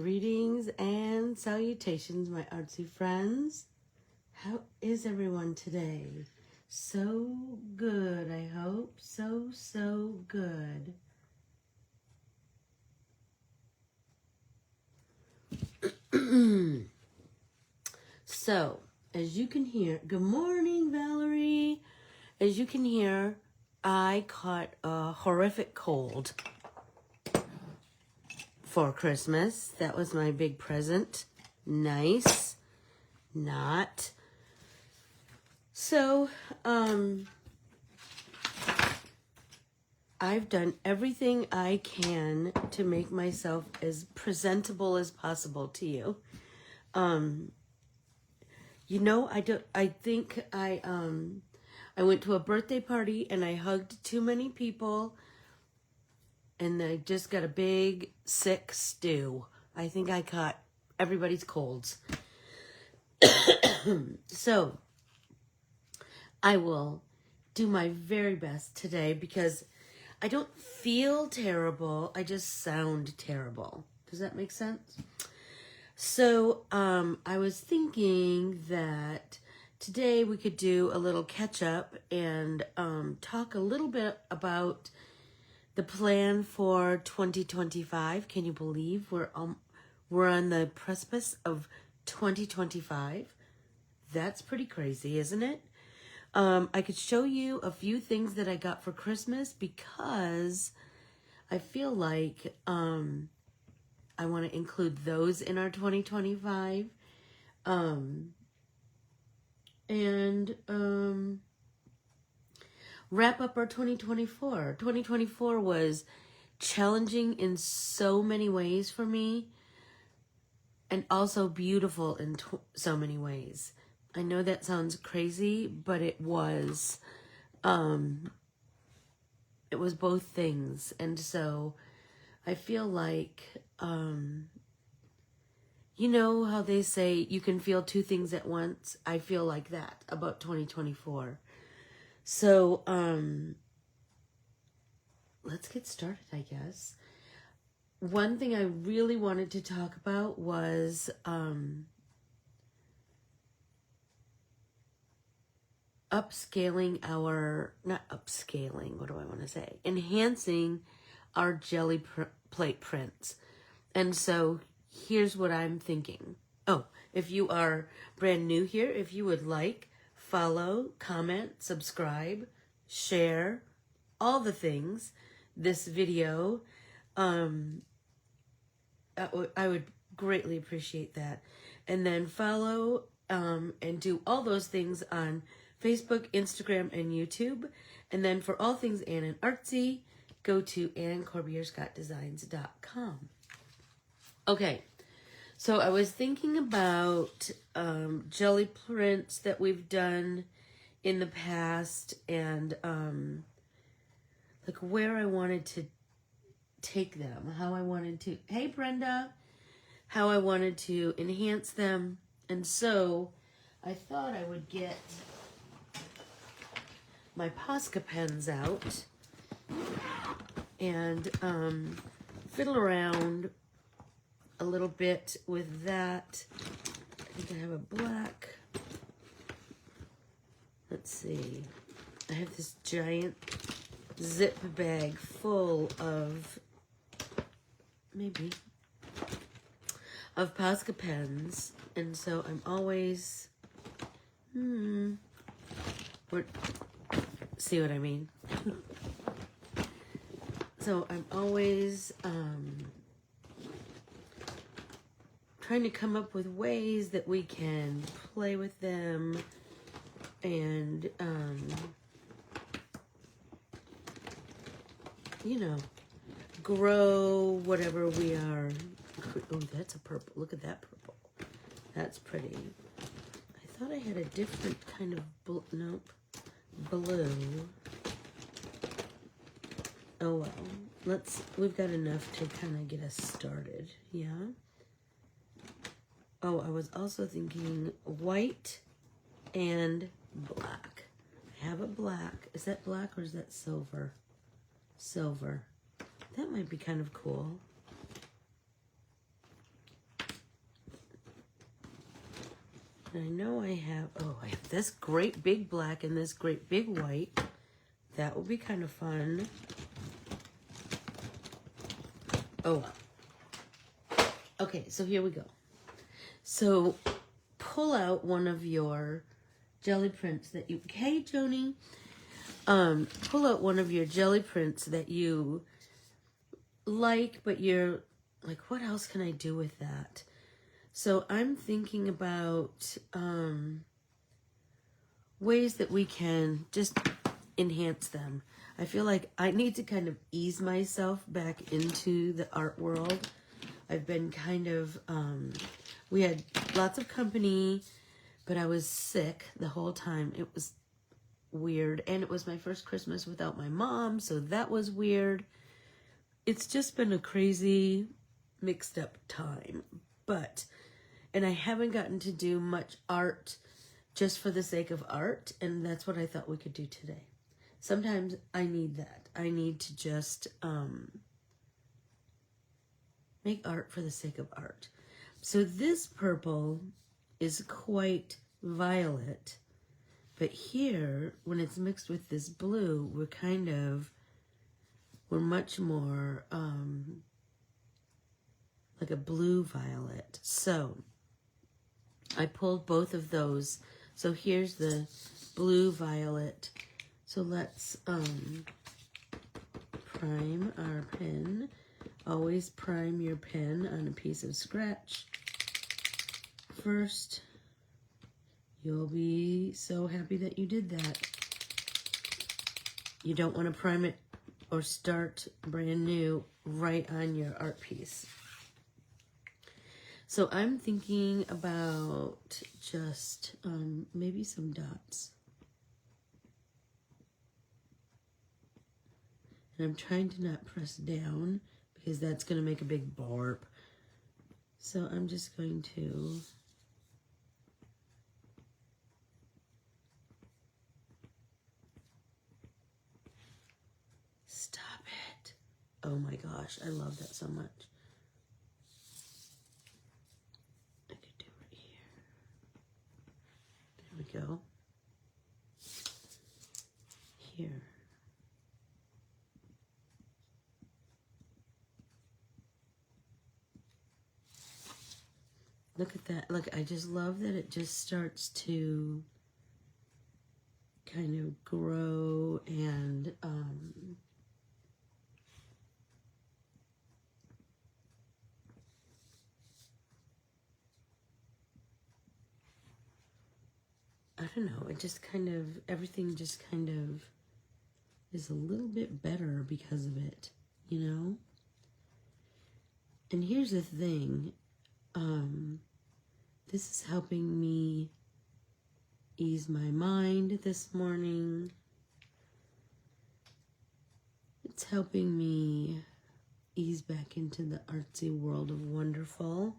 Greetings and salutations, my artsy friends. How is everyone today? So good, I hope. So good. So, as you can hear, good morning, Valerie. As you can hear, I caught a horrific cold for Christmas. That was my big present. Nice. Not. So, I've done everything I can to make myself as presentable as possible to you. I went to a birthday party and I hugged too many people and I just got a big sick stew. I think I caught everybody's colds. So I will do my very best today because I don't feel terrible. I just sound terrible. Does that make sense? So I was thinking that today we could do a little catch up and talk a little bit about the plan for 2025. Can you believe we're on the precipice of 2025? That's pretty crazy, isn't it? I could show you a few things that I got for Christmas because I feel like I want to include those in our 2025. And wrap up our 2024. 2024 was challenging in so many ways for me and also beautiful in so many ways. I know that sounds crazy, but it was both things. And so I feel like, you know how they say you can feel two things at once? I feel like that about 2024. So, let's get started, I guess. One thing I really wanted to talk about was, enhancing our gelli plate prints. And so here's what I'm thinking. Oh, if you are brand new here, if you would like, follow, comment, subscribe, share, all the things, this video, I would greatly appreciate that. And then follow and do all those things on Facebook, Instagram, and YouTube. And then for all things Ann and Artsy, go to Corbiere-Scott Okay, so I was thinking about jelly prints that we've done in the past and like where I wanted to take them, how I wanted to, hey Brenda, how I wanted to enhance them. And so I thought I would get my Posca pens out and fiddle around a little bit with that. I think I have a black. Let's see. I have this giant zip bag full of Posca pens, and so I'm always see what I mean? So I'm always trying to come up with ways that we can play with them and grow whatever we are. Oh, that's a purple. Look at that purple. That's pretty. I thought I had a different kind of blue. Oh well. We've got enough to kind of get us started. Yeah. Oh, I was also thinking white and black. I have a black. Is that black or is that silver? Silver. That might be kind of cool. And I know I have this great big black and this great big white. That will be kind of fun. Oh, okay, so here we go. So pull out one of your jelly prints that you, hey Joni, pull out one of your jelly prints that you like, but you're like, what else can I do with that? So I'm thinking about ways that we can just enhance them. I feel like I need to kind of ease myself back into the art world. I've been kind of, we had lots of company, but I was sick the whole time. It was weird. And it was my first Christmas without my mom, so that was weird. It's just been a crazy, mixed up time. And I haven't gotten to do much art just for the sake of art, and that's what I thought we could do today. Sometimes I need that. I need to just make art for the sake of art. So this purple is quite violet, but here, when it's mixed with this blue, we're much more like a blue violet. So I pulled both of those. So here's the blue violet. So let's prime our pen. Always prime your pen on a piece of scratch. First, you'll be so happy that you did that. You don't want to prime it or start brand new right on your art piece. So I'm thinking about just maybe some dots. And I'm trying to not press down because that's going to make a big barb. So I'm just going to stop it. Oh my gosh, I love that so much. I could do it here. There we go. Here. Look at that. Look, I just love that it just starts to kind of grow and I don't know, it just kind of, everything just kind of is a little bit better because of it, you know? And here's the thing, this is helping me ease my mind this morning. It's helping me ease back into the artsy world of wonderful.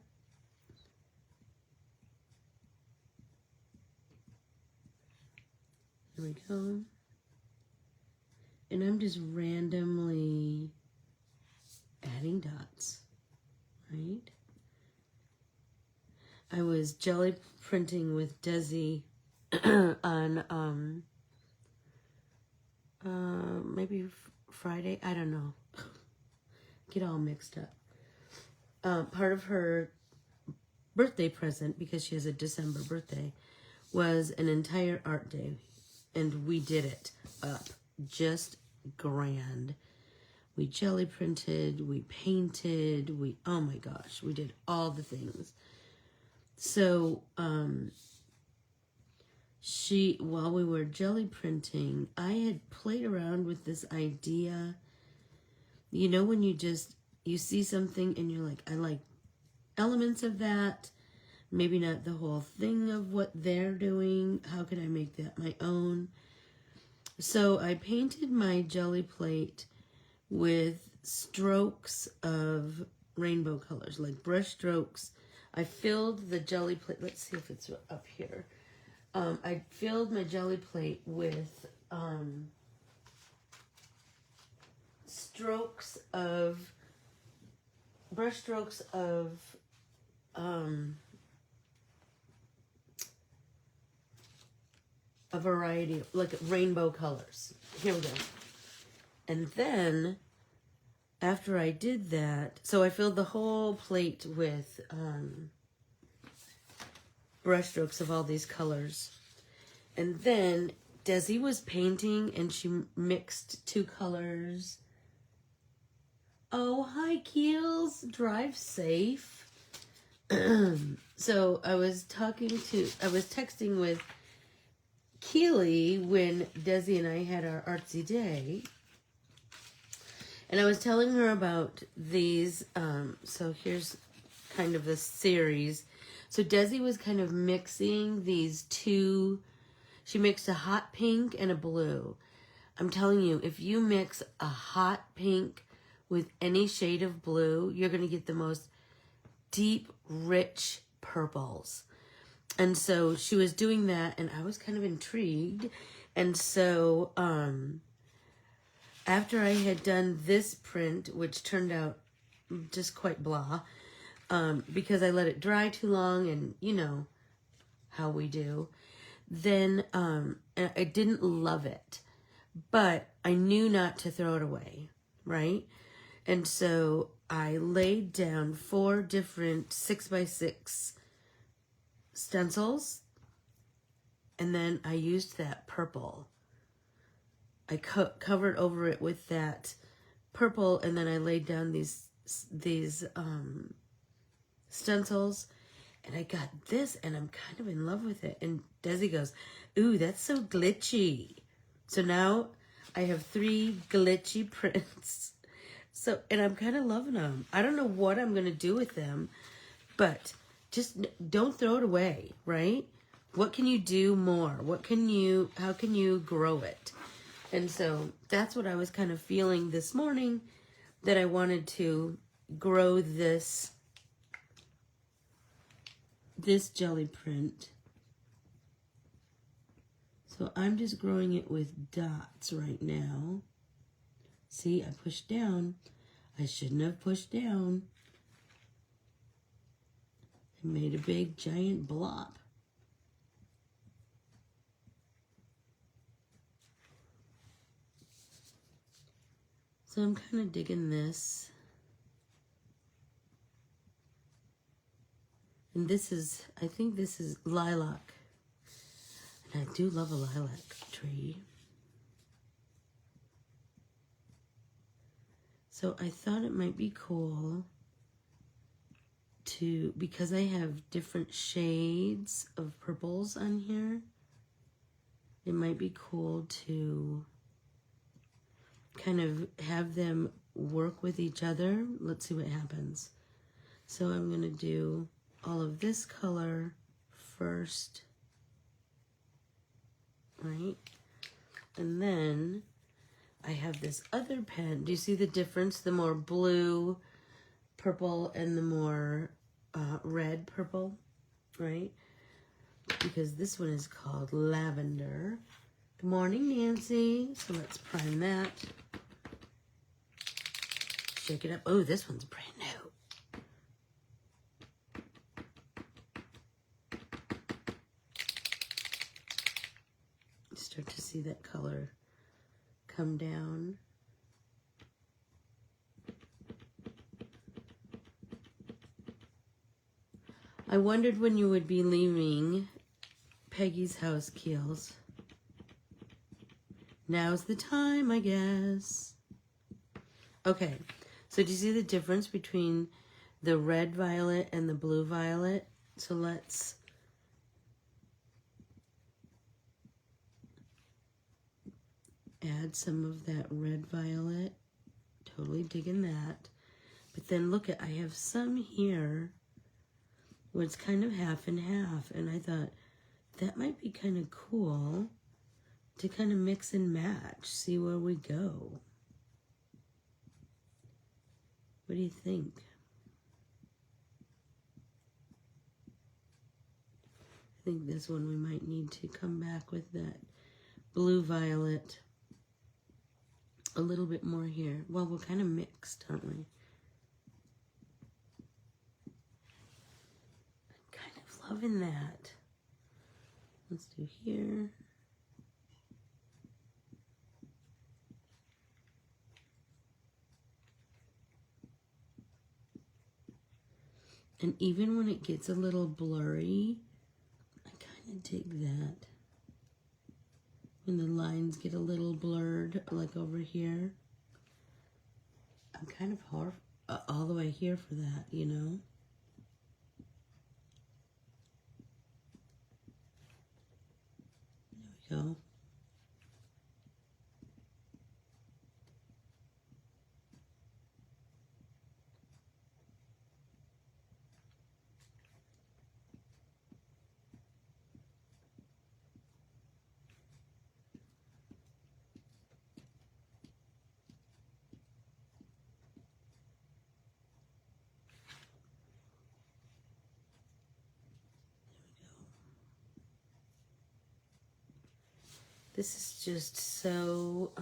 There we go. And I'm just randomly adding dots, right? I was jelly printing with Desi on maybe Friday, I don't know. Get all mixed up. Part of her birthday present, because she has a December birthday, was an entire art day. And we did it up just grand. We jelly printed, we painted, oh my gosh, we did all the things. So, while we were jelly printing, I had played around with this idea. You know, when you see something and you're like, I like elements of that, maybe not the whole thing of what they're doing. How can I make that my own? So I painted my jelly plate with strokes of rainbow colors, like brush strokes. I filled the jelly plate, let's see if it's up here. I filled my jelly plate with brush strokes of a variety, like rainbow colors. Here we go. And then, after I did that, so I filled the whole plate with brush strokes of all these colors. And then Desi was painting and she mixed two colors. Oh, hi, Keels. Drive safe. So I was texting with Keely when Desi and I had our artsy day. And I was telling her about these. So here's kind of a series. So Desi was kind of mixing these two. She mixed a hot pink and a blue. I'm telling you, if you mix a hot pink with any shade of blue, you're going to get the most deep, rich purples. And so she was doing that, and I was kind of intrigued. And so after I had done this print, which turned out just quite blah, because I let it dry too long, and you know how we do, then I didn't love it. But I knew not to throw it away, right? And so I laid down 4 different 6x6 stencils, and then I used that purple. I covered over it with that purple, and then I laid down these stencils, and I got this, and I'm kind of in love with it. And Desi goes, "Ooh, that's so glitchy." So now I have 3 glitchy prints. So, and I'm kind of loving them. I don't know what I'm going to do with them, but just don't throw it away, right? What can you do more? How can you grow it? And so that's what I was kind of feeling this morning, that I wanted to grow this jelly print. So I'm just growing it with dots right now. See, I pushed down. I shouldn't have pushed down. I made a big giant blob. So I'm kind of digging this. And this is, I think this is lilac. And I do love a lilac tree. So I thought it might be cool to, because I have different shades of purples on here, it might be cool to kind of have them work with each other. Let's see what happens. So I'm going to do all of this color first, right? And then I have this other pen. Do you see the difference? The more blue purple and the more red purple, right? Because this one is called Lavender. Good morning, Nancy. So let's prime that. Shake it up. Oh, this one's brand new. Start to see that color come down. I wondered when you would be leaving Peggy's house, Keels. Now's the time, I guess. Okay, so do you see the difference between the red violet and the blue violet? So let's add some of that red violet. Totally digging that. But then look at, I have some here where it's kind of half and half. And I thought that might be kind of cool to kind of mix and match. See where we go. What do you think? I think this one we might need to come back with that blue violet a little bit more here. Well, we're kind of mixed, aren't we? I'm kind of loving that. Let's do here. And even when it gets a little blurry, I kind of dig that. When the lines get a little blurred, like over here, I'm kind of all the way here for that, you know? There we go. This is just so,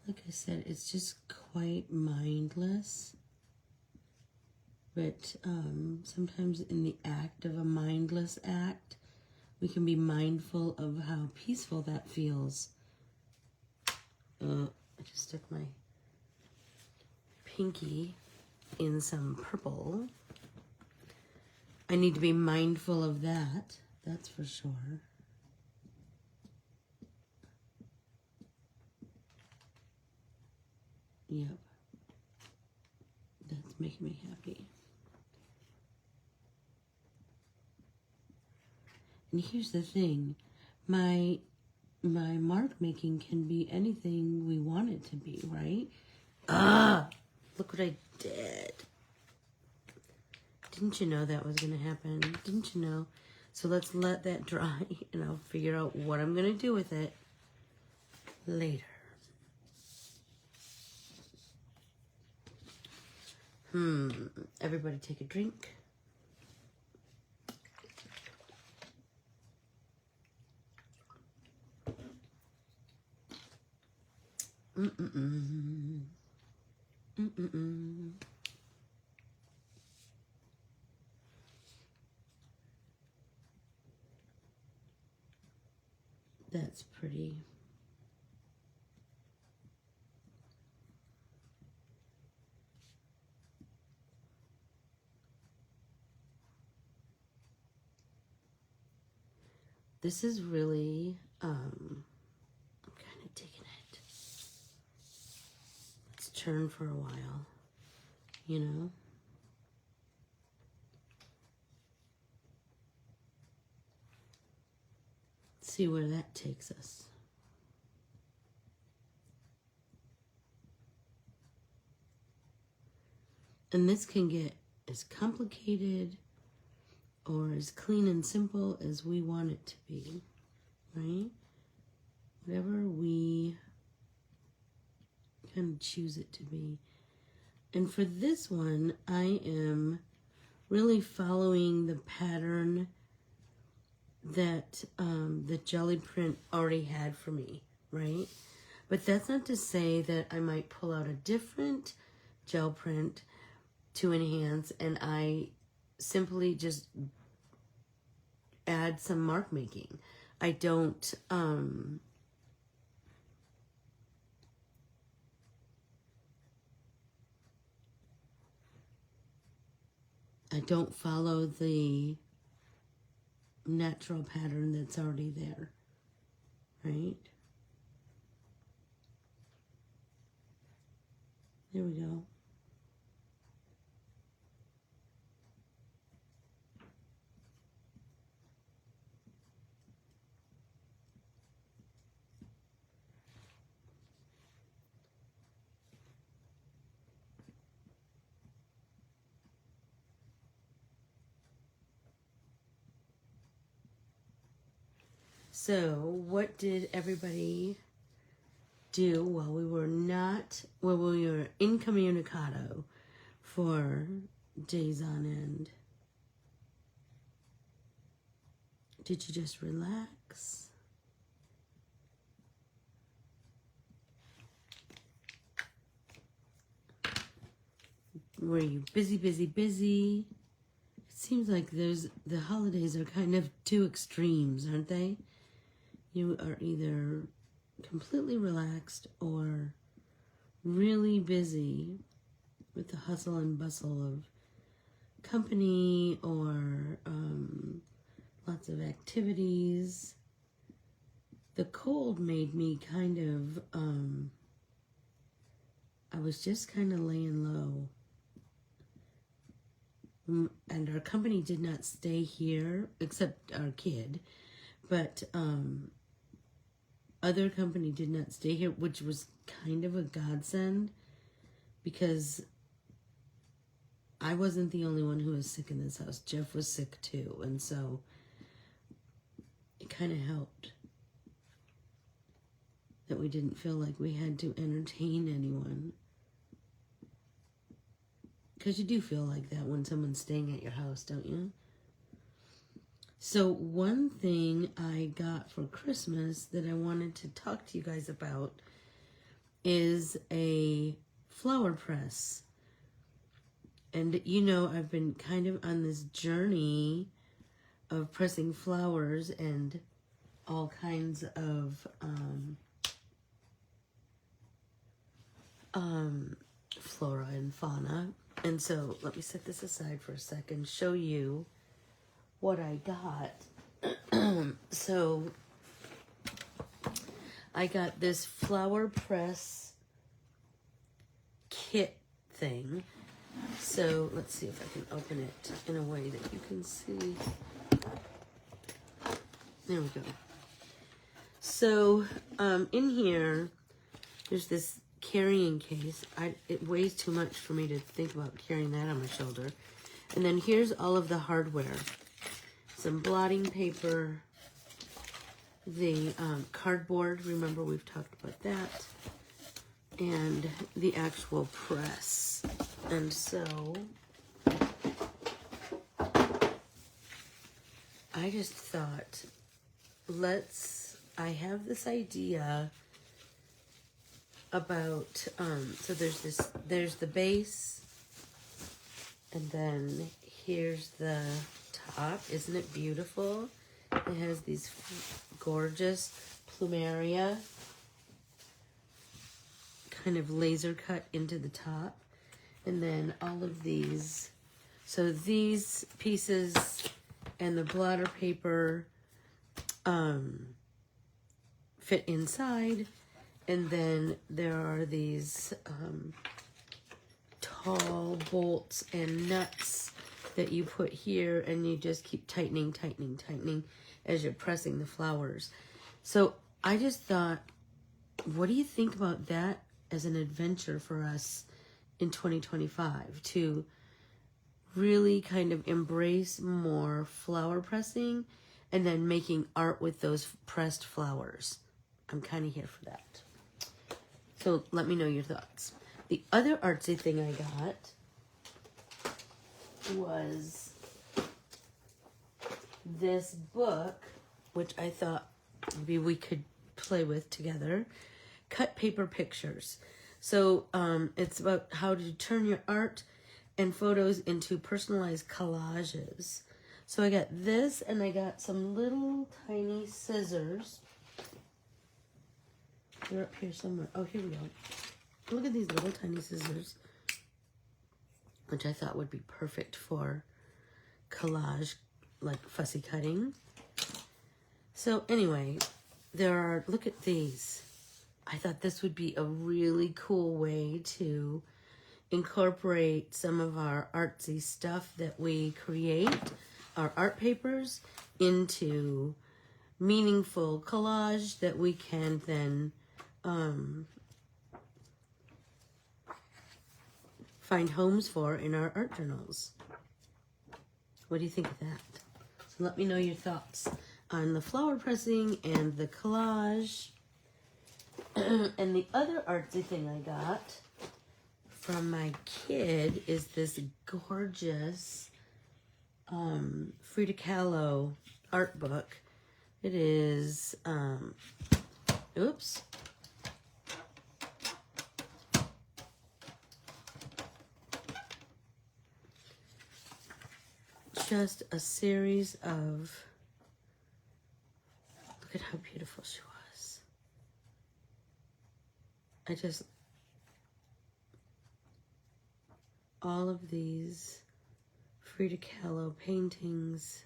like I said, it's just quite mindless. But sometimes in the act of a mindless act, we can be mindful of how peaceful that feels. I just stuck my pinky in some purple. I need to be mindful of that. That's for sure. Yep. That's making me happy. And here's the thing. My mark making can be anything we want it to be, right? Look what I did. Didn't you know that was going to happen? Didn't you know? So let's let that dry, and I'll figure out what I'm going to do with it later. Everybody take a drink. That's pretty. This is really, I'm kind of digging it. Let's turn for a while, you know? See where that takes us. And this can get as complicated or as clean and simple as we want it to be, right? Whatever we kind of choose it to be. And for this one, I am really following the pattern that the jelly print already had for me, right? But that's not to say that I might pull out a different gel print to enhance, and I simply just add some mark making. I don't follow the natural pattern that's already there, right? There we go. So, what did everybody do while we were incommunicado for days on end? Did you just relax? Were you busy? It seems like the holidays are kind of two extremes, aren't they? You are either completely relaxed or really busy with the hustle and bustle of company or lots of activities. The cold made me kind of, I was just kind of laying low. And our company did not stay here, except our kid. But other company did not stay here, which was kind of a godsend. Because I wasn't the only one who was sick in this house. Jeff was sick too. And so it kind of helped that we didn't feel like we had to entertain anyone. Because you do feel like that when someone's staying at your house, don't you? So one thing I got for Christmas that I wanted to talk to you guys about is a flower press. And you know, I've been kind of on this journey of pressing flowers and all kinds of flora and fauna. And so let me set this aside for a second, show you what I got. So I got this flower press kit thing. So let's see if I can open it in a way that you can see. There we go. So in here, there's this carrying case. It weighs too much for me to think about carrying that on my shoulder. And then here's all of the hardware. Some blotting paper, the cardboard, remember we've talked about that, and the actual press. And so I just thought, I have this idea about, so there's the base, and then here's the top. Isn't it beautiful? It has these gorgeous plumeria kind of laser cut into the top. And then all of these, so these pieces and the blotter paper fit inside. And then there are these tall bolts and nuts that you put here, and you just keep tightening, tightening, tightening as you're pressing the flowers. So I just thought, what do you think about that as an adventure for us in 2025 to really kind of embrace more flower pressing and then making art with those pressed flowers? I'm kind of here for that. So let me know your thoughts. The other artsy thing I got was this book, which I thought maybe we could play with together. Cut paper pictures. So it's about how to turn your art and photos into personalized collages. So I got this, and I got some little tiny scissors. They're up here somewhere. Oh, here we go. Look at these little tiny scissors, which I thought would be perfect for collage, like fussy cutting. So anyway, look at these. I thought this would be a really cool way to incorporate some of our artsy stuff that we create, our art papers, into meaningful collage that we can then find homes for in our art journals. What do you think of that? So let me know your thoughts on the flower pressing and the collage. And the other artsy thing I got from my kid is this gorgeous Frida Kahlo art book. It is, oops. Just a series of, look at how beautiful she was. all of these Frida Kahlo paintings.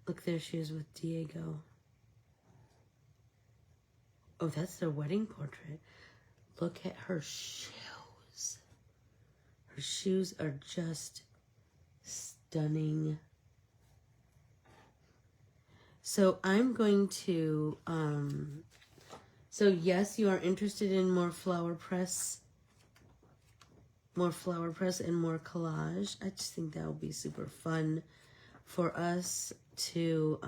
Look, there she is with Diego. Oh, that's their wedding portrait. Look at her shoes. Her shoes are just stunning. So I'm going to, so yes, you are interested in more flower press and more collage. I just think that will be super fun for us to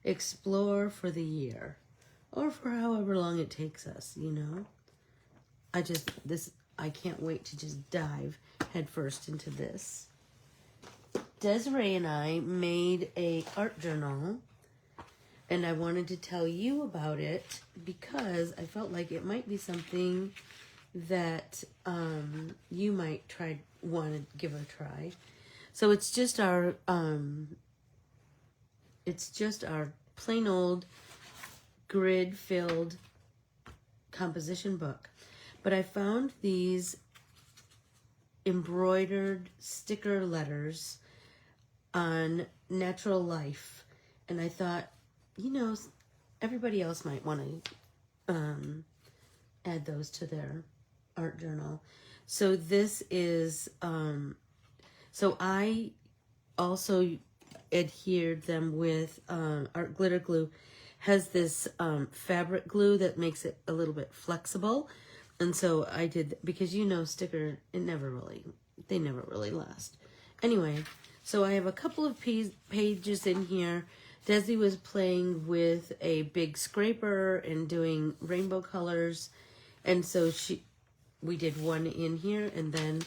explore for the year, or for however long it takes us, you know. I can't wait to just dive headfirst into this. Desiree and I made a art journal, and I wanted to tell you about it because I felt like it might be something that you might want to give a try. So it's just our plain old grid-filled composition book. But I found these embroidered sticker letters on natural life. And I thought, you know, everybody else might want to add those to their art journal. So this is, so I also adhered them with art glitter glue. Has this fabric glue that makes it a little bit flexible. And so I did, because you know sticker, they never really last. Anyway, so I have a couple of pages in here. Desi was playing with a big scraper and doing rainbow colors. And so we did one in here, and then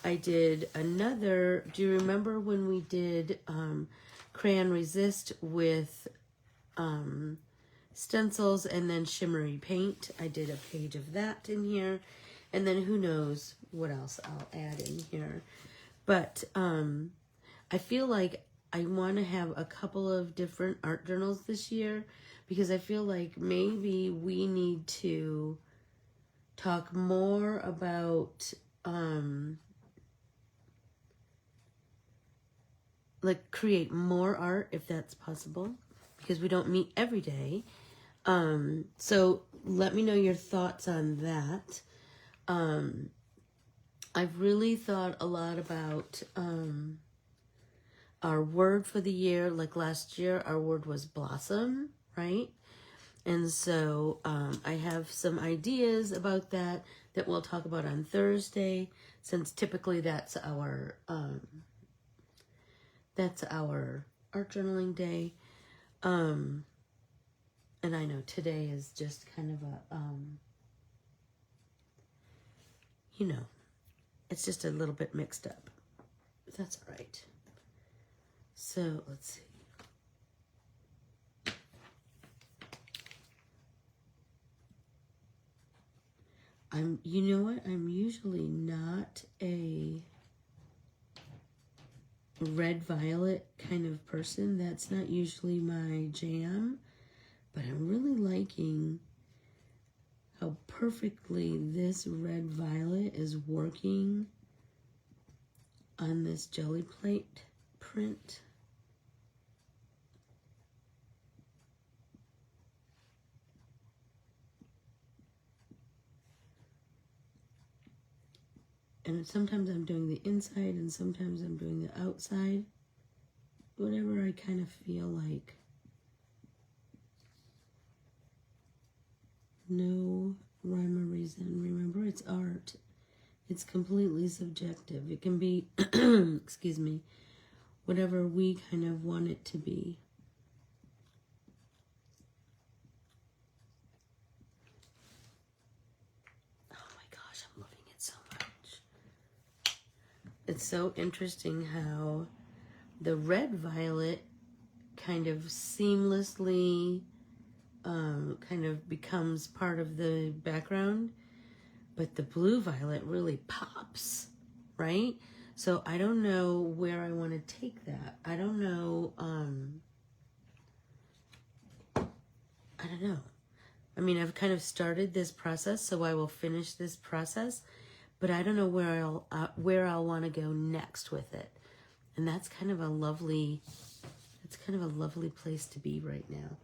I did another. Do you remember when we did Crayon Resist with stencils and then shimmery paint? I did a page of that in here, and then who knows what else I'll add in here. But I feel like I want to have a couple of different art journals this year, because I feel like maybe we need to talk more about like create more art if that's possible, because we don't meet every day. So let me know your thoughts on that. I've really thought a lot about our word for the year. Like last year, our word was blossom, right? And so I have some ideas about that we'll talk about on Thursday, since typically that's our art journaling day. And I know today is just kind of a, you know, it's just a little bit mixed up. That's all right. So let's see. You know what? I'm usually not a red violet kind of person. That's not usually my jam. But I'm really liking how perfectly this red violet is working on this jelly plate print. And sometimes I'm doing the inside and sometimes I'm doing the outside. Whatever I kind of feel like. No rhyme or reason. Remember, it's art. It's completely subjective. It can be, excuse me, whatever we kind of want it to be. Oh my gosh, I'm loving it so much. It's so interesting how the red violet kind of seamlessly kind of becomes part of the background, but the blue violet really pops, right? So I don't know where I want to take that. I don't know I don't know. I mean, I've kind of started this process, so I will finish this process, but I don't know where I'll want to go next with it. And that's kind of a lovely place to be right now.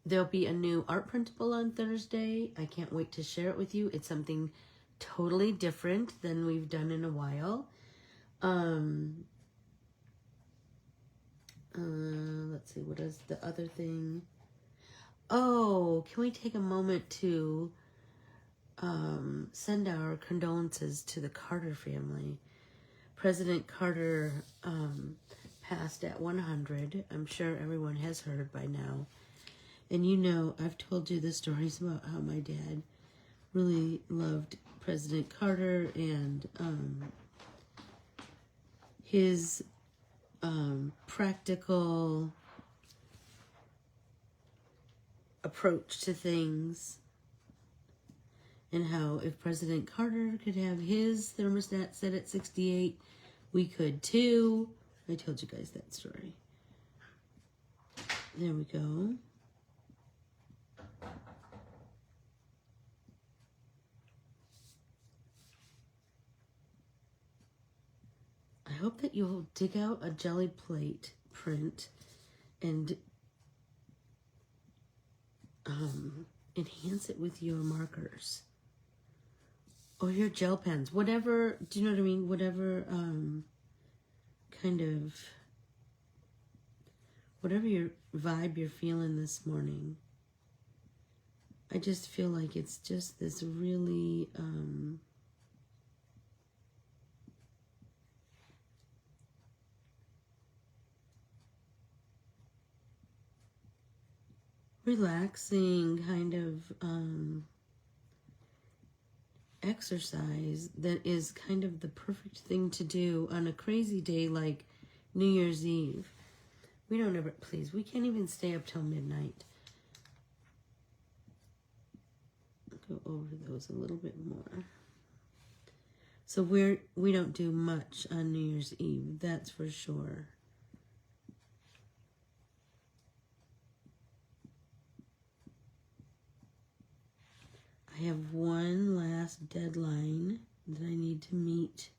There'll be a new art printable on Thursday. I can't wait to share it with you. It's something totally different than we've done in a while. Let's see, what is the other thing? Oh, can we take a moment to send our condolences to the Carter family? President Carter passed at 100. I'm sure everyone has heard by now. And you know, I've told you the stories about how my dad really loved President Carter and his practical approach to things, and how if President Carter could have his thermostat set at 68, we could too. I told you guys that story. There we go. I hope that you'll dig out a jelly plate print and enhance it with your markers or your gel pens, whatever. Do you know what I mean? Whatever whatever your vibe you're feeling this morning. I just feel like it's just this really relaxing kind of exercise that is kind of the perfect thing to do on a crazy day like New Year's Eve. We don't ever, please, we can't even stay up till midnight. Go over those a little bit more. So we don't do much on New Year's Eve, that's for sure. I have one last deadline that I need to meet.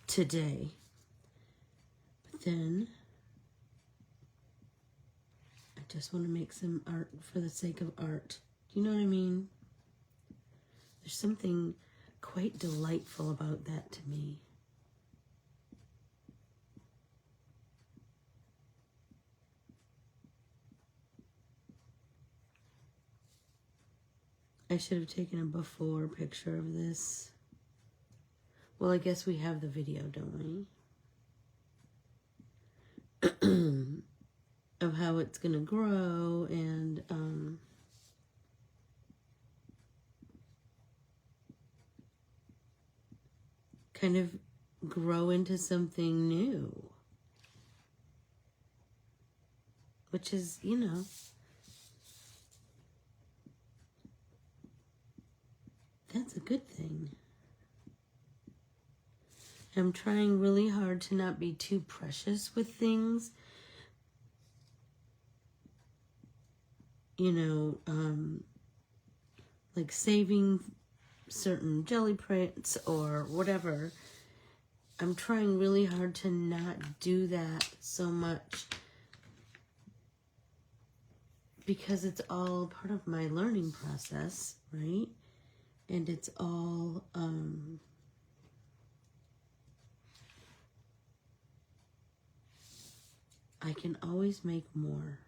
Today. But then I just want to make some art for the sake of art. Do you know what I mean? There's something quite delightful about that to me. I should have taken a before picture of this. Well, I guess we have the video, don't we? Of how it's going to grow and kind of grow into something new. Which is, you know, that's a good thing. I'm trying really hard to not be too precious with things. You know, like saving certain jelly prints or whatever. I'm trying really hard to not do that so much because it's all part of my learning process, right? And it's all I can always make more.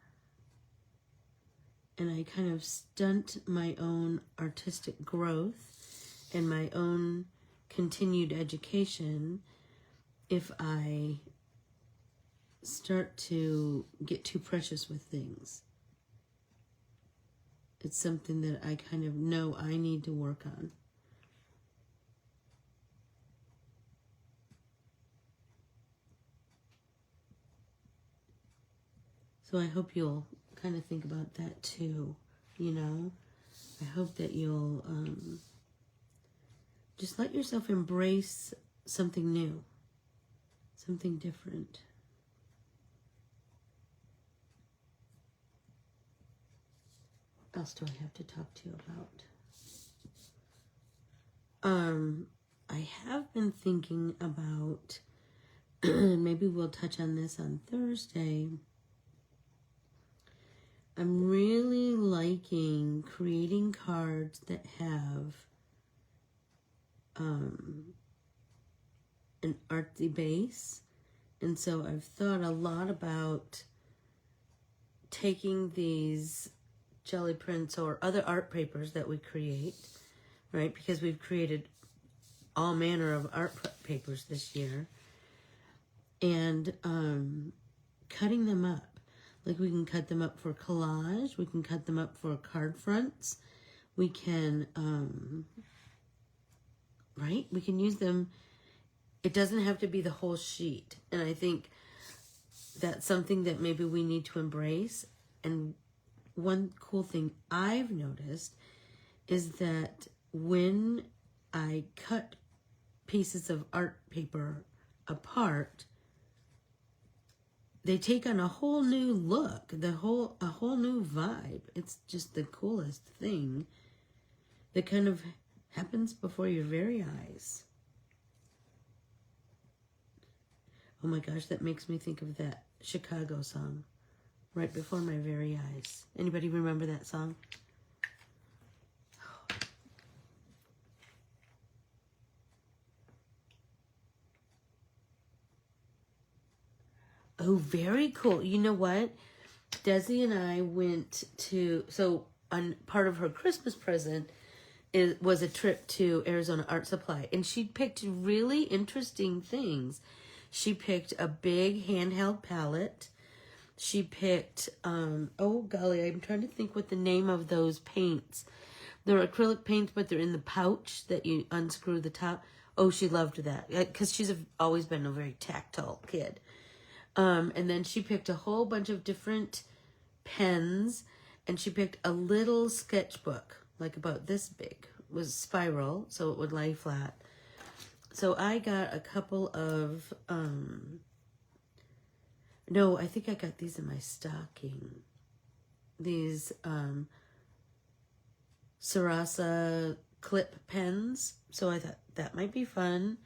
And I kind of stunt my own artistic growth and my own continued education if I start to get too precious with things. It's something that I kind of know I need to work on. So I hope you'll kind of think about that too, you know. I hope that you'll just let yourself embrace something new, something different. What else do I have to talk to you about? I have been thinking about, maybe we'll touch on this on Thursday. I'm really liking creating cards that have an artsy base. And so I've thought a lot about taking these jelly prints or other art papers that we create, right? Because we've created all manner of art papers this year, and cutting them up. Like, we can cut them up for collage, we can cut them up for card fronts, we can, right? We can use them. It doesn't have to be the whole sheet. And I think that's something that maybe we need to embrace. And one cool thing I've noticed is that when I cut pieces of art paper apart, they take on a whole new look, a whole new vibe. It's just the coolest thing that kind of happens before your very eyes. Oh my gosh, that makes me think of that Chicago song, Right Before My Very Eyes. Anybody remember that song? Oh, very cool. You know what? Desi and I went to, so on part of her Christmas present was a trip to Arizona Art Supply, and she picked really interesting things. She picked a big handheld palette. She picked, oh golly, I'm trying to think what the name of those paints. They're acrylic paints, but they're in the pouch that you unscrew the top. Oh, she loved that, because she's always been a very tactile kid. And then she picked a whole bunch of different pens, and she picked a little sketchbook, like about this big. It was spiral, so it would lay flat. So I got a couple of, no, I think I got these in my stocking. These Sarasa clip pens. So I thought that might be fun.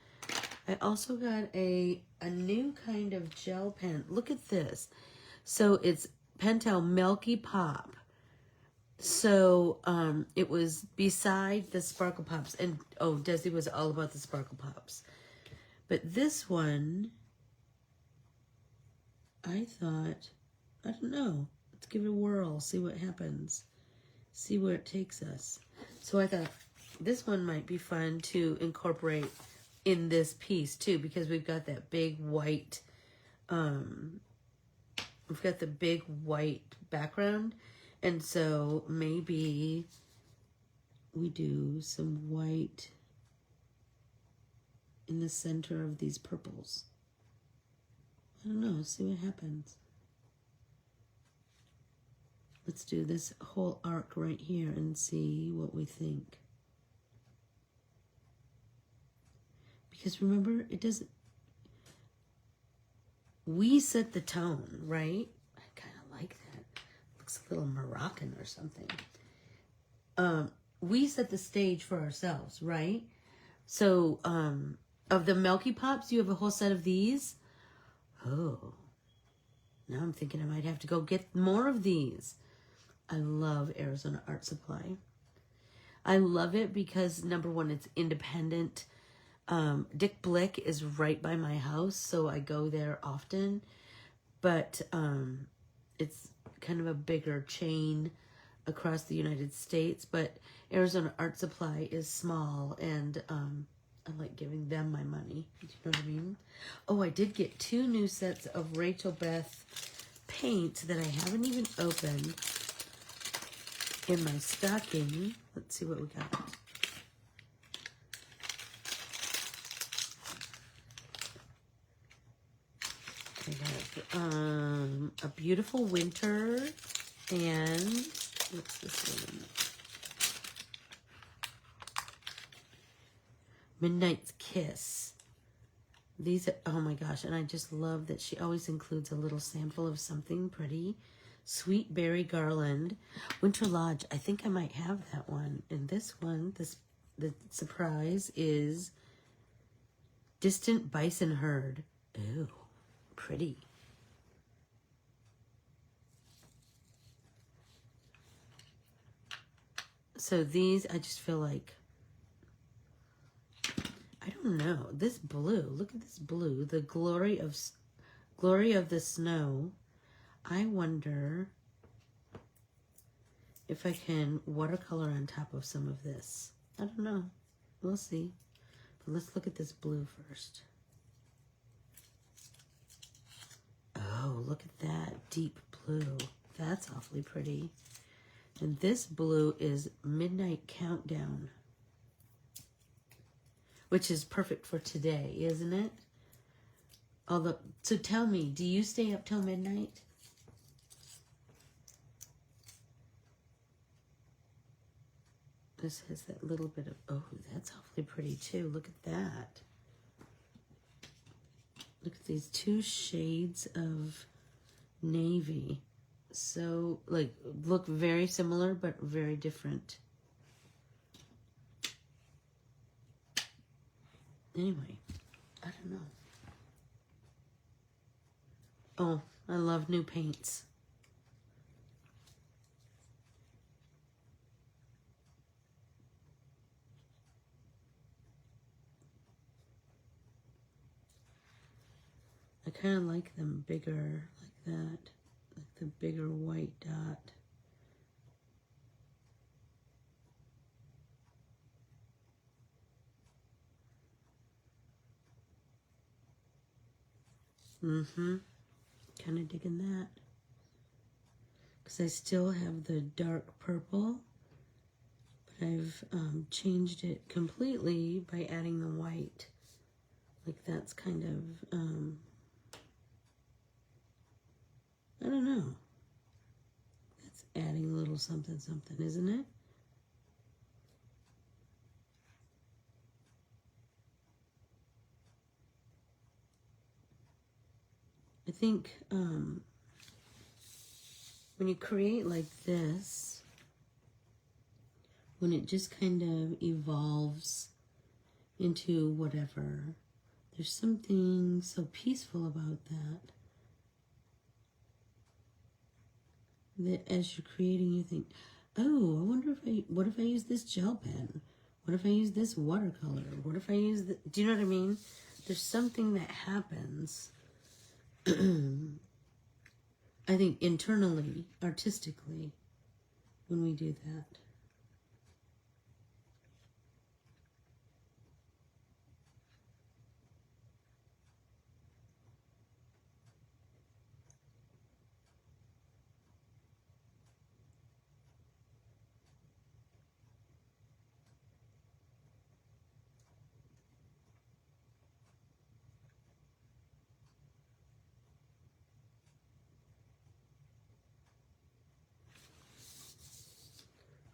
I also got a new kind of gel pen. Look at this. So it's Pentel Milky Pop. So it was beside the Sparkle Pops. And, oh, Desi was all about the Sparkle Pops. But this one, I thought, I don't know. Let's give it a whirl. See what happens. See where it takes us. So I thought this one might be fun to incorporate in this piece too, because we've got that big white, we've got the big white background, and so maybe we do some white in the center of these purples. I don't know, see what happens. Let's do this whole arc right here and see what we think. Because remember, it doesn't, we set the tone, right? I kind of like that. Looks a little Moroccan or something. We set the stage for ourselves, right? So, of the Milky Pops, you have a whole set of these. Oh, now I'm thinking I might have to go get more of these. I love Arizona Art Supply. I love it because, number one, it's independent. Dick Blick is right by my house, so I go there often, but it's kind of a bigger chain across the United States, but Arizona Art Supply is small, and I like giving them my money. Do you know what I mean? Oh, I did get 2 new sets of Rachel Beth paints that I haven't even opened in my stocking. Let's see what we got. I have a beautiful winter, and what's this one? Midnight's Kiss. These are, oh my gosh, and I just love that she always includes a little sample of something pretty. Sweet Berry Garland. Winter Lodge, I think I might have that one. And this one, the surprise is Distant Bison Herd. Ooh, pretty. So these, I just feel like, I don't know. This blue, look at this blue. The glory of the snow. I wonder if I can watercolor on top of some of this. I don't know. We'll see. But let's look at this blue first. Oh, look at that deep blue. That's awfully pretty. And this blue is Midnight Countdown, which is perfect for today, isn't it? Although, so tell me, do you stay up till midnight? This has that little bit of, oh, that's awfully pretty too. Look at that. Look at these two shades of navy. So, like, look very similar, but very different. Anyway, I don't know. Oh, I love new paints. I kind of like them bigger, like that. Like the bigger white dot. Kind of digging that. Because I still have the dark purple, but I've changed it completely by adding the white. Like that's kind of, I don't know. That's adding a little something, something, isn't it? I think when you create like this, when it just kind of evolves into whatever, there's something so peaceful about that. That as you're creating, you think, oh, I wonder if what if I use this gel pen? What if I use this watercolor? What if I use the, do you know what I mean? There's something that happens, I think internally, artistically, when we do that.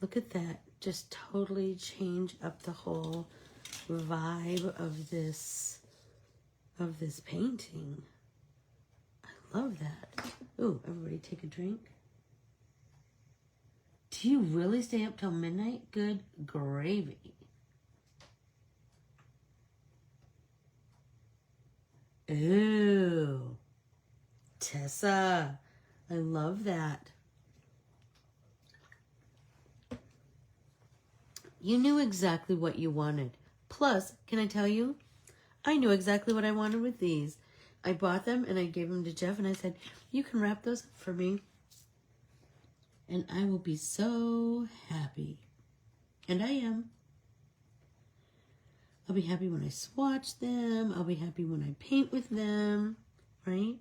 Look at that. Just totally change up the whole vibe of this painting. I love that. Ooh, everybody take a drink. Do you really stay up till midnight? Good gravy. Ooh. Tessa. I love that. You knew exactly what you wanted. Plus, can I tell you? I knew exactly what I wanted with these. I bought them and I gave them to Jeff and I said, you can wrap those up for me. And I will be so happy. And I am. I'll be happy when I swatch them. I'll be happy when I paint with them. Right?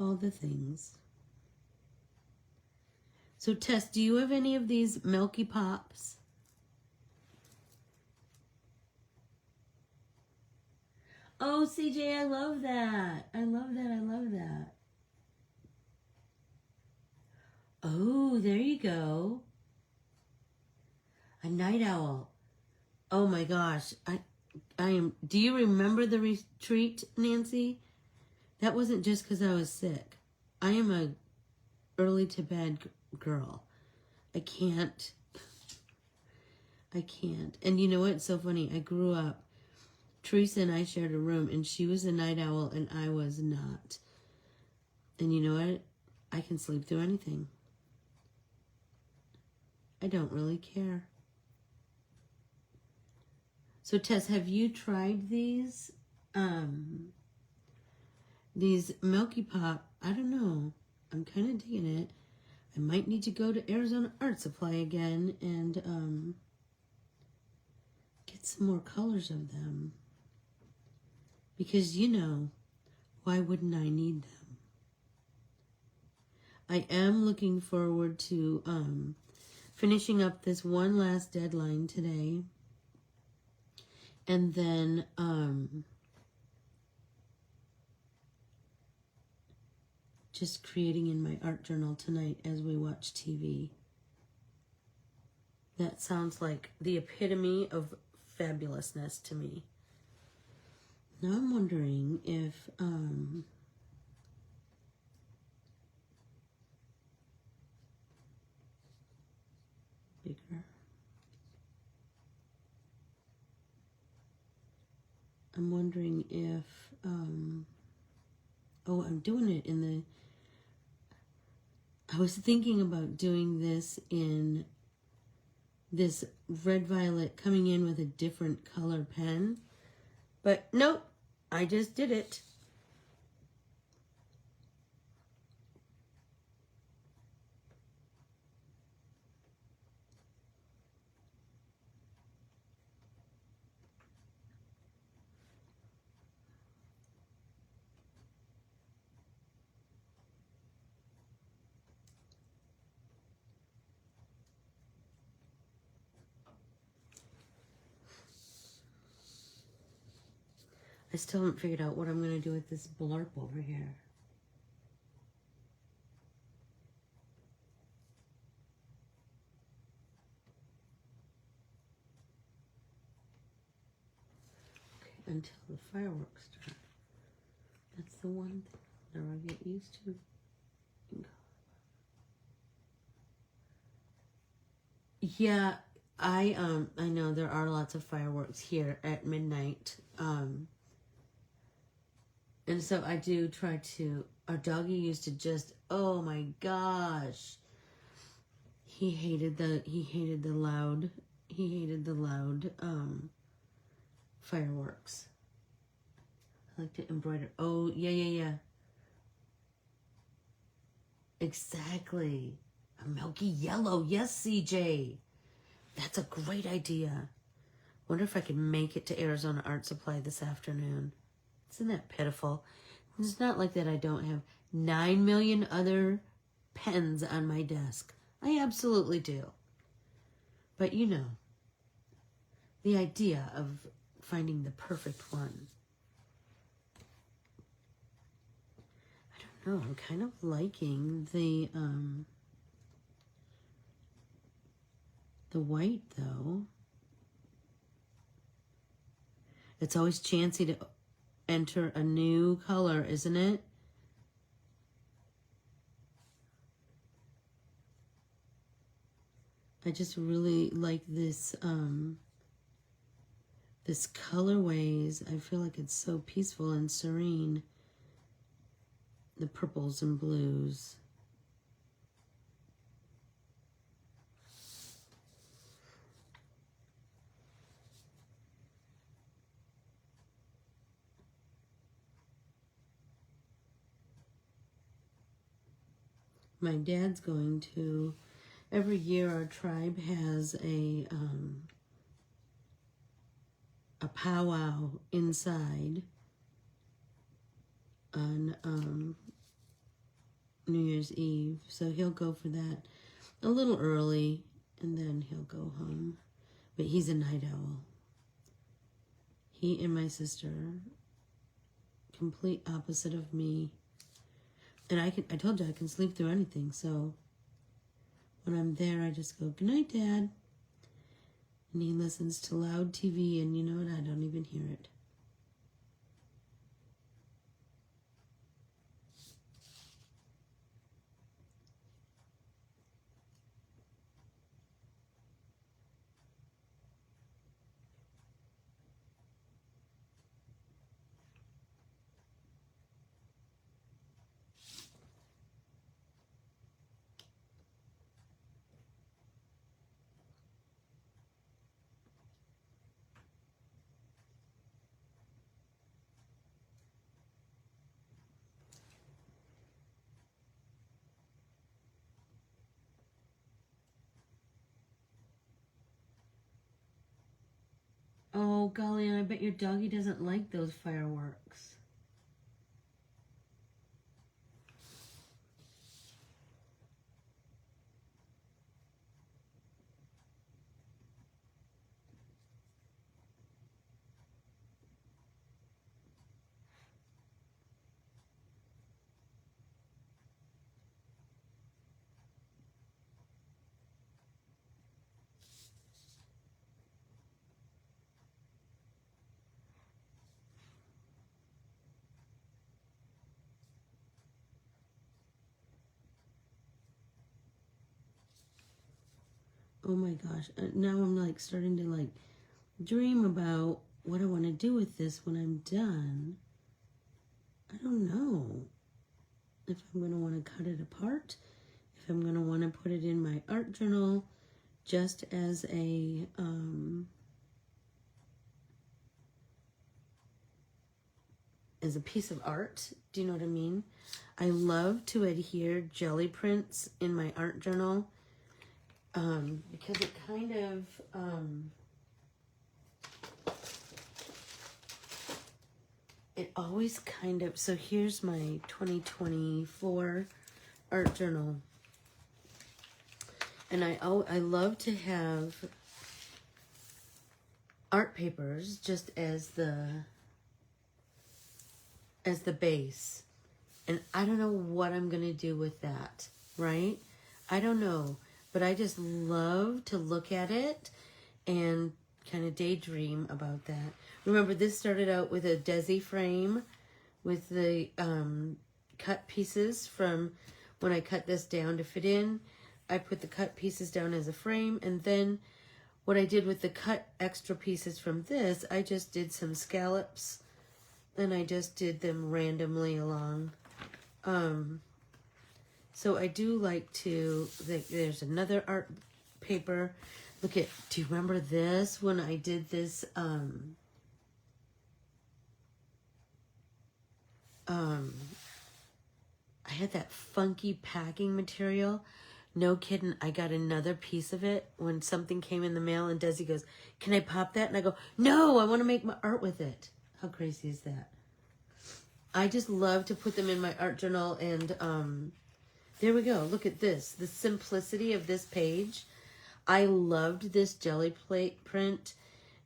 All the things. So Tess, do you have any of these Milky Pops? Oh, CJ, I love that. I love that. I love that. Oh, there you go. A night owl. Oh my gosh. Do you remember the retreat, Nancy? That wasn't just because I was sick. I am a early to bed girl. I can't. And you know what's so funny? I grew up, Teresa and I shared a room, and she was a night owl, and I was not. And you know what? I can sleep through anything. I don't really care. So Tess, have you tried these Milky Pop? I don't know. I'm kind of digging it. I might need to go to Arizona Art Supply again and get some more colors of them. Because, you know, why wouldn't I need them? I am looking forward to finishing up this one last deadline today. And then just creating in my art journal tonight as we watch TV. That sounds like the epitome of fabulousness to me. Now I'm wondering if bigger. I'm wondering if oh, I'm doing it in the, I was thinking about doing this in this red violet, coming in with a different color pen, but nope, I just did it. I still haven't figured out what I'm going to do with this blurb over here. Okay, until the fireworks start. That's the one thing I'll never get used to. Yeah, I know there are lots of fireworks here at midnight. And so I do try to, our doggy used to just, oh my gosh. He hated the loud fireworks. I like to embroider. Oh, yeah. Exactly. A milky yellow. Yes, CJ. That's a great idea. Wonder if I can make it to Arizona Art Supply this afternoon. Isn't that pitiful? It's not like that I don't have 9 million other pens on my desk. I absolutely do. But you know, the idea of finding the perfect one. I don't know, I'm kind of liking the white though. It's always chancy to enter a new color, isn't it? I just really like this this colorways. I feel like it's so peaceful and serene. The purples and blues. My dad's going to, every year our tribe has a powwow inside on New Year's Eve. So he'll go for that a little early and then he'll go home. But he's a night owl. He and my sister, complete opposite of me. And I told you I can sleep through anything, so when I'm there, I just go, "Good night, Dad." And And he listens to loud TV, and you know what? I don't even hear it. Oh, golly, I bet your doggy doesn't like those fireworks. Oh my gosh, now I'm like starting to like dream about what I want to do with this when I'm done. I don't know if I'm going to want to cut it apart, if I'm going to want to put it in my art journal just as a piece of art. Do you know what I mean? I love to adhere jelly prints in my art journal because it kind of it always kind of, so here's my 2024 art journal. And I love to have art papers just as the base. And I don't know what I'm going to do with that, right? I don't know. But I just love to look at it and kind of daydream about that. Remember, this started out with a Desi frame with the cut pieces from when I cut this down to fit in. I put the cut pieces down as a frame, and then what I did with the cut extra pieces from this, I just did some scallops, and I just did them randomly along. So I do like to, there's another art paper. Look at, do you remember this when I did this, I had that funky packing material. No kidding, I got another piece of it when something came in the mail, and Desi goes, can I pop that? And I go, no, I want to make my art with it. How crazy is that? I just love to put them in my art journal, and there we go. Look at this. The simplicity of this page. I loved this jelly plate print,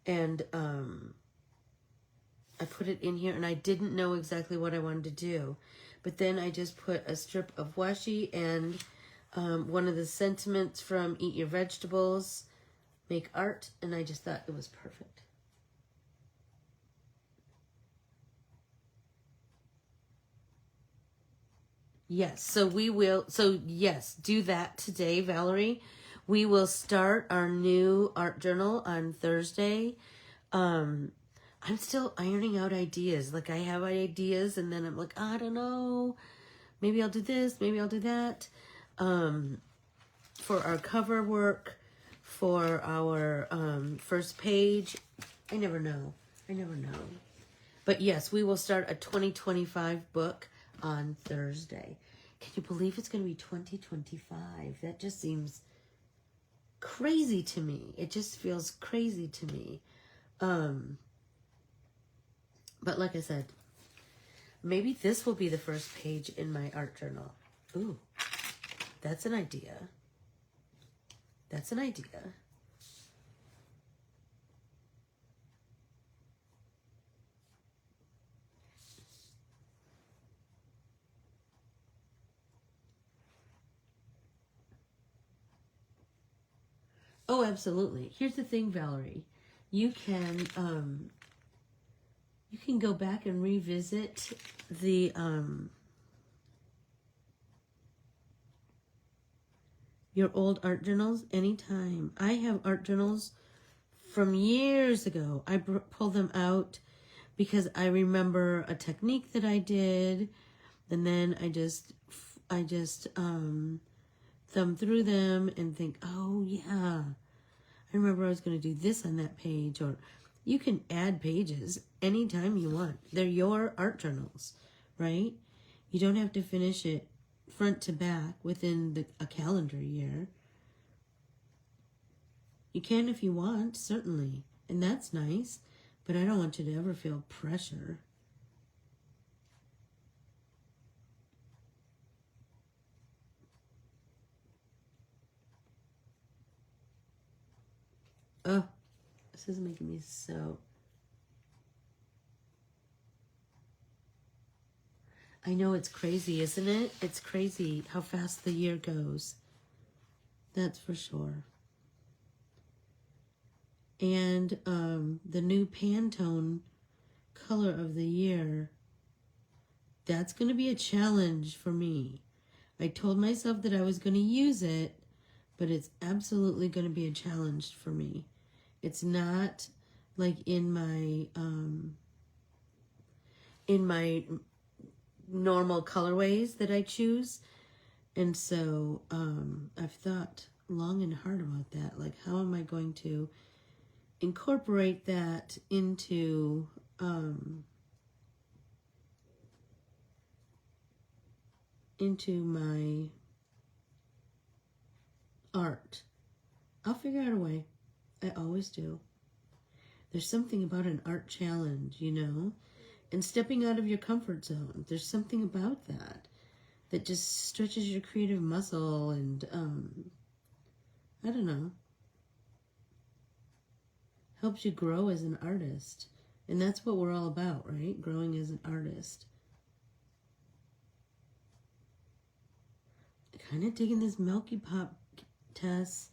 and I put it in here, and I didn't know exactly what I wanted to do. But then I just put a strip of washi and one of the sentiments from Eat Your Vegetables, Make Art, and I just thought it was perfect. Yes, so we will, yes, do that today, Valerie. We will start our new art journal on Thursday. I'm still ironing out ideas. Like, I have ideas, and then I'm like, I don't know. Maybe I'll do this, maybe I'll do that. For our cover work, for our first page. I never know. But yes, we will start a 2025 book on Thursday. Can you believe it's going to be 2025? That just seems crazy to me. It just feels crazy to me. But like I said, maybe this will be the first page in my art journal. Ooh, that's an idea. That's an idea. Oh, absolutely. Here's the thing, Valerie. You can go back and revisit the your old art journals anytime. I have art journals from years ago. I pull them out because I remember a technique that I did, and then I just thumb through them and think, oh yeah, I remember I was going to do this on that page. Or you can add pages anytime you want. They're your art journals, right? You don't have to finish it front to back within a calendar year. You can if you want, certainly, and that's nice, but I don't want you to ever feel pressure. Oh, this is making me so... I know it's crazy, isn't it? It's crazy how fast the year goes. That's for sure. And the new Pantone color of the year, that's going to be a challenge for me. I told myself that I was going to use it, but it's absolutely going to be a challenge for me. It's not like in my normal colorways that I choose. And so I've thought long and hard about that. Like, how am I going to incorporate that into my art? I'll figure out a way. I always do. There's something about an art challenge, you know, and stepping out of your comfort zone. There's something about that just stretches your creative muscle and, I don't know, helps you grow as an artist. And that's what we're all about, right? Growing as an artist. Kind of digging this Milky Pop, Tess.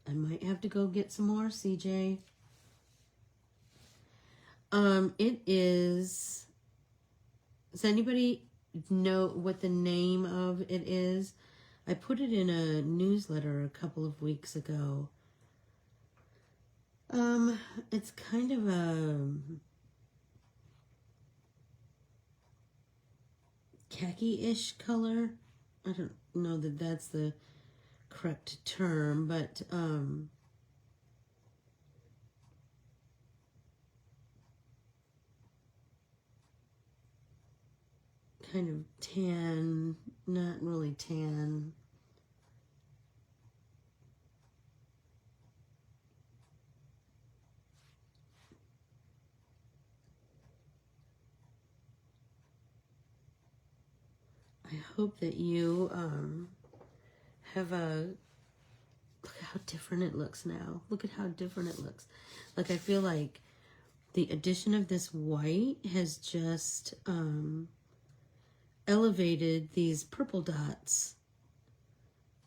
I might have to go get some more, CJ. It is... Does anybody know what the name of it is? I put it in a newsletter a couple of weeks ago. It's kind of a khaki-ish color. I don't know that that's the correct term, but kind of tan, not really tan. I hope that you have a... Look at how different it looks now. Look at how different it looks. Like, I feel like the addition of this white has just elevated these purple dots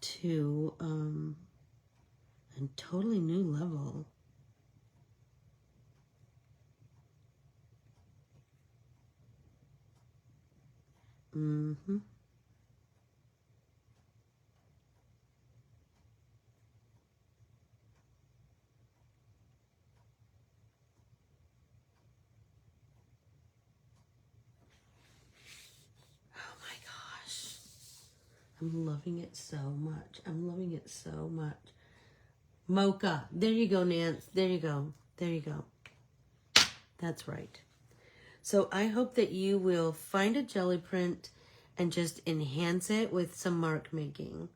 to a totally new level. Mm-hmm. I'm loving it so much. I'm loving it so much. Mocha. There you go, Nance. There you go. There you go. That's right. So I hope that you will find a jelly print and just enhance it with some mark making.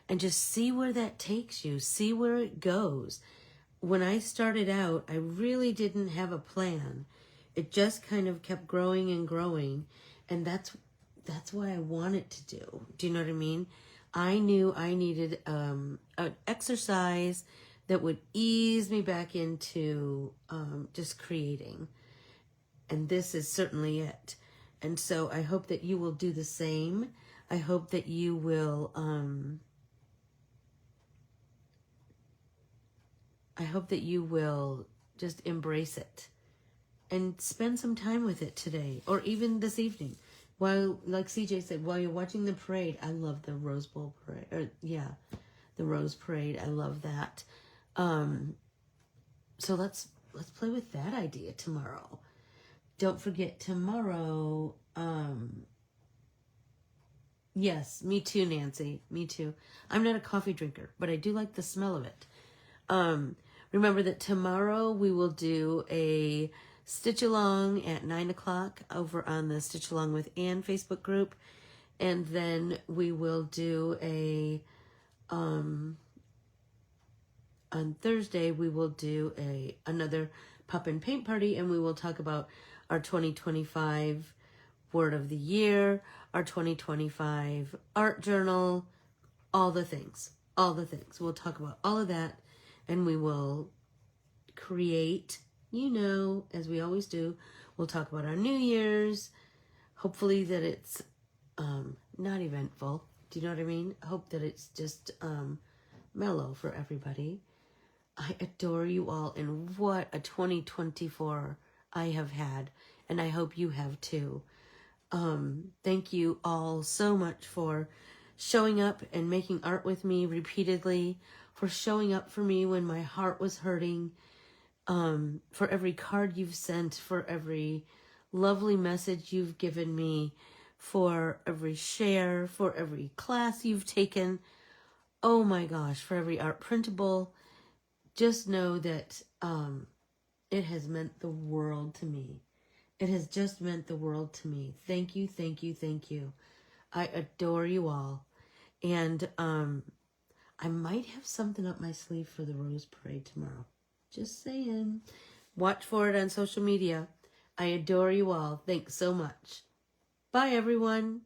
And just see where that takes you. See where it goes. When I started out, I really didn't have a plan. It just kind of kept growing and growing. And that's what I wanted to do. Do you know what I mean? I knew I needed an exercise that would ease me back into just creating. And this is certainly it. And so I hope that you will do the same. I hope that you will I hope that you will just embrace it and spend some time with it today or even this evening. While, like CJ said, while you're watching the parade, I love the Rose Bowl parade. The Rose Parade. I love that. So let's play with that idea tomorrow. Don't forget tomorrow. Yes, me too, Nancy. Me too. I'm not a coffee drinker, but I do like the smell of it. Remember that tomorrow we will do a Stitch Along at 9 o'clock over on the Stitch Along with Anne Facebook group. And then we will do on Thursday, we will do another Pop and Paint Party, and we will talk about our 2025 Word of the Year, our 2025 Art Journal, all the things. We'll talk about all of that, and we will create, as we always do. We'll talk about our New Year's. Hopefully that it's not eventful. Do you know what I mean? I hope that it's just mellow for everybody. I adore you all, and what a 2024 I have had, and I hope you have too. Thank you all so much for showing up and making art with me repeatedly, for showing up for me when my heart was hurting, for every card you've sent, for every lovely message you've given me, for every share, for every class you've taken. Oh my gosh, for every art printable. Just know that it has meant the world to me. It has just meant the world to me. Thank you, thank you, thank you. I adore you all. And I might have something up my sleeve for the Rose Parade tomorrow. Just saying. Watch for it on social media. I adore you all. Thanks so much. Bye, everyone.